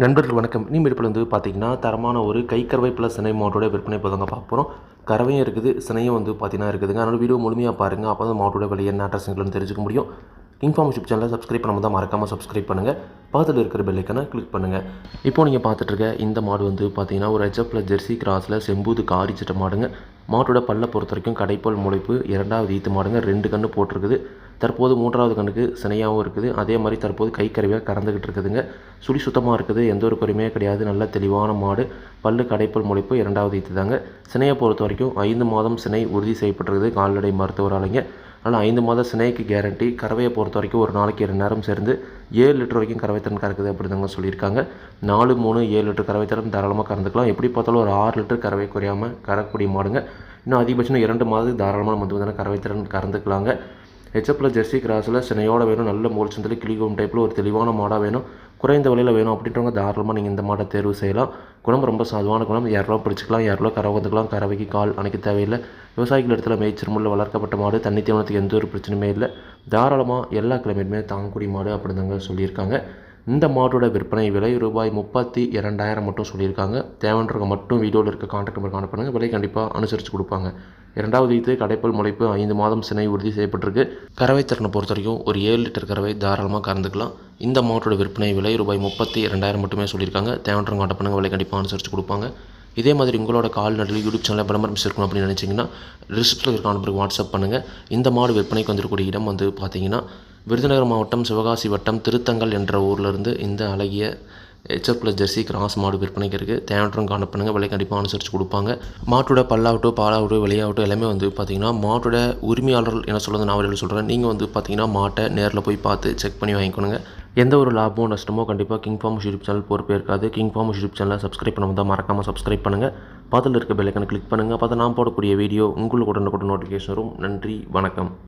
நண்பர்கள் வணக்கம். இனிமேல் வந்து பார்த்தீங்கன்னா, தரமான ஒரு கைக்கறவை ப்ளஸ் சினை மாட்டோட விற்பனை இப்போ தாங்க பார்க்க போகிறோம். கறவையும் இருக்குது, சினையும் வந்து பார்த்தீங்கன்னா இருக்குதுங்க. அதனால வீடியோ முழுமையாக பாருங்கள். அப்போ தான் மாட்டோட விலை என்ன அட்ரஸ்ன்னு தெரிஞ்சுக்க முடியும். கிங் ஃபார்ம் யூடியூப் சேனலை சப்ஸ்கிரைப் பண்ணாமல் தான் மறக்காமல் சப்ஸ்கிரைப் பண்ணுங்கள். பக்கத்தில் இருக்கிற பெல் ஐக்கனை கிளிக் பண்ணுங்கள். இப்போ நீங்கள் பார்த்துட்டு இருக்க இந்த மாடு வந்து பார்த்தீங்கன்னா, ஒரு ஹெச்எஃப் ப்ளஸ் ஜெர்சி கிராஸில் செம்பூது காரி சட்டை மாடுங்க. மாட்டோட பல்லை பொறுத்த வரைக்கும் கடைப்பால் முளைப்பு 2வது ஈத்து மாடுங்க. 2 கன்று போட்டிருக்குது. தற்போது 3வது கண்ணுக்கு சினையாகவும் இருக்குது. அதே மாதிரி தற்போது கைக்கறவையாக கறந்துக்கிட்டு இருக்குதுங்க. சுழி சுத்தமாக இருக்குது, எந்த ஒரு குறையுமே கிடையாது. நல்ல தெளிவான மாடு. பல்லு கடைப்பல் முளைப்பு 2வது ஈத்து தாங்க. சினையை பொறுத்த வரைக்கும் 5 மாதம் சினை உறுதி செய்யப்பட்டிருக்குது கால்நடை மருத்துவராலைங்க. அதனால் 5 மாத சினைக்கு கேரண்டி. கறவையை பொறுத்த வரைக்கும் ஒரு நாளைக்கு 2 நேரம் சேர்ந்து 7 லிட்டர் வரைக்கும் கறவைத்திறன் கறக்குது அப்படி தாங்க சொல்லியிருக்காங்க. 4, 3, 7 லிட்டர் கறவைத்திறன் தாராளமாக கறந்துக்கலாம். எப்படி பார்த்தாலும் ஒரு 6 லிட்டர் கறவை குறையாமல் கறக்கூடிய மாடுங்க. இன்னும் அதிகபட்சம் 2 மாதத்துக்கு தாராளமாக வந்து கறவைத்திறன் கறந்துக்கலாங்க. ஹெச்எஃப் ப்ளஸ் ஜெர்சி கிராஸில் சினையோட வேணும், நல்ல மோல் சந்தில் கிளிகோம் டைப்பில் ஒரு தெளிவான மாடாக வேணும், குறைந்த விலையில் வேணும் அப்படின்றவங்க தாராளமாக நீங்கள் இந்த மாடை தேர்வு செய்யலாம். குணம் ரொம்ப சாதுவான குணம். 2 ரூபா பிடிச்சிக்கலாம், 2 ரூபா கறவை வந்துக்கலாம். கறவைக்கு கால் அணைக்க தேவையில்லை. விவசாயிகள் இடத்துல மேய்ச்சல் முள்ள வளர்க்கப்பட்ட மாடு. தண்ணி தீவனத்துக்கு எந்த ஒரு பிரச்சனையுமே இல்லை. தாராளமாக எல்லா கிளைமேட்டுமே தாங்கக்கூடிய மாடு அப்படிதாங்க சொல்லியிருக்காங்க. இந்த மாட்டோட விற்பனை விலை ரூபாய் 32,000 மட்டும் சொல்லியிருக்காங்க. தேவைன்றவங்க மட்டும் வீடியோவில் இருக்க கான்டாக்ட் நம்பர் கான்டாக்ட் பண்ணுங்கள். விலை கண்டிப்பாக அனுசரித்து கொடுப்பாங்க. 2வது ஈத்து கடைப்பல் முளைப்பு 5 மாதம் சினை உறுதி செய்யப்பட்டிருக்கு. கறவை திறனை பொறுத்த வரைக்கும் ஒரு 7 லிட்டர் கறவை தாராளமாக கறந்துக்கலாம். இந்த மாட்டோட விற்பனை விலை ரூபாய் 32,000 மட்டுமே சொல்லியிருக்காங்க. தேவைன்றவங்க கான்டாக்ட் பண்ணுங்கள். விலை கண்டிப்பாக அனுசரித்து கொடுப்பாங்க. இதே மாதிரி உங்களோட கால்நடை யூடியூப் சேனலில் விளம்பரம் இருக்கணும் அப்படின்னு நினச்சிங்கன்னா டிஸ்கிரிப்ஷனில் இருக்க நம்பருக்கு வாட்ஸ்அப் பண்ணுங்கள். இந்த மாடு விற்பனைக்கு வந்திருக்கக்கூடிய இடம் வந்து பார்த்தீங்கன்னா, விருதுநகர் மாவட்டம் சிவகாசி வட்டம் திருத்தங்கல் என்ற ஊரிலிருந்து இந்த அழகிய ஹெச்எஃப் ப்ளஸ் ஜெர்சி கிராஸ் மாடு விற்பனைக்கு இருக்குது. தேவைன்றவங்க கான்டாக்ட் பண்ணுங்கள். விலை கண்டிப்பாக அனுசரித்து கொடுப்பாங்க. மாட்டோட பல்லாகட்டும் பாலாகட்டும் விலையாகட்டும் எல்லாமே வந்து பார்த்தீங்கன்னா, மாட்டோட உரிமையாளர்கள் என்ன சொல்கிறது நான் வழியில் சொல்கிறேன். நீங்கள் வந்து பார்த்தீங்கன்னா மாட்டை நேரில் போய் பார்த்து செக் பண்ணி வாங்கிக்கணுங்க. எந்த ஒரு லாபமோ நஷ்டமோ கண்டிப்பாக கிங் ஃபார்ம் யூடியூப் சேனல் பொறுப்பே இருக்காது. கிங் ஃபார்ம் யூடியூப் சேனலை சப்ஸ்கிரைப் பண்ணாமல் தான் மறக்காமல் சப்ஸ்கிரைப் பண்ணுங்கள். பக்கத்தில் இருக்க பெல் ஐக்கனை கிளிக் பண்ணுங்கள். அப்போ தான் நான் போடக்கூடிய வீடியோ உங்களுக்கு உடனுக்குடன் நோட்டிஃபிகேஷன் வரும். நன்றி, வணக்கம்.